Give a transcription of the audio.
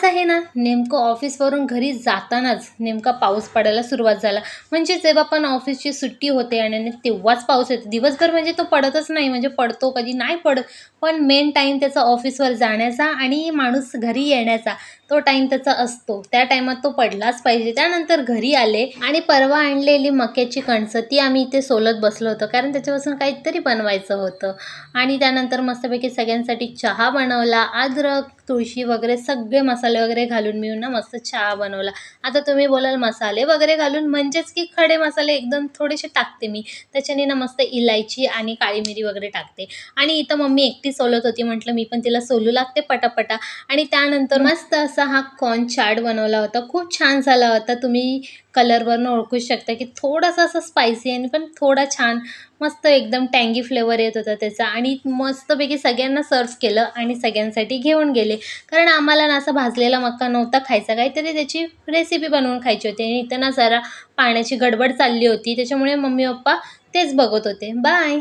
आज आहे ना, नेमकं ऑफिसवरून घरी जातानाच नेमका पाऊस पडायला सुरुवात झाला. म्हणजे जेव्हा पण ऑफिसची सुट्टी होते आणि तेव्हाच पाऊस येतो. दिवसभर म्हणजे तो पडतच नाही, म्हणजे पडतो कधी नाही पडत. पण मेन टाईम त्याचा ऑफिसवर जाण्याचा आणि माणूस घरी येण्याचा तो टाईम त्याचा असतो. त्या टाईमात तो पडलाच पाहिजे. त्यानंतर घरी आले आणि परवा आणलेली मक्याची कणसं ती आम्ही इथे सोलत बसलो होतो. कारण त्याच्यापासून काहीतरी बनवायचं होतं. आणि त्यानंतर मस्तपैकी सगळ्यांसाठी चहा बनवला. अद्रक, तुळशी वगैरे सगळे मसाले वगैरे घालून मिळून ना मस्त चहा बनवला. आता तुम्ही बोलाल मसाले वगैरे घालून म्हणजेच की खडे मसाले एकदम थोडेसे टाकते मी. त्याच्याने ना मस्त इलायची आणि काळी मिरी वगैरे टाकते. आणि इथं मम्मी एकटी सोलत होती. म्हटलं मी पण तिला सोलू लागते पटापटा. आणि त्यानंतर मस्त असा हा कॉर्न चाट बनवला होता. खूप छान झाला होता. तुम्ही कलरवरनं ओळखूच शकता की थोडासा असा स्पायसी आणि पण थोडा छान मस्त एकदम टँगी फ्लेवर येत होता त्याचा. आणि मस्तपैकी सगळ्यांना सर्व्ह केलं आणि सगळ्यांसाठी घेऊन गेले. कारण आम्हाला ना असा भाजलेला मका नव्हता खायचा, काहीतरी त्याची रेसिपी बनवून खायची होती. आणि इथं ना जरा पाण्याची गडबड चालली होती, त्याच्यामुळे मम्मी पप्पा तेच बघत होते. बाय.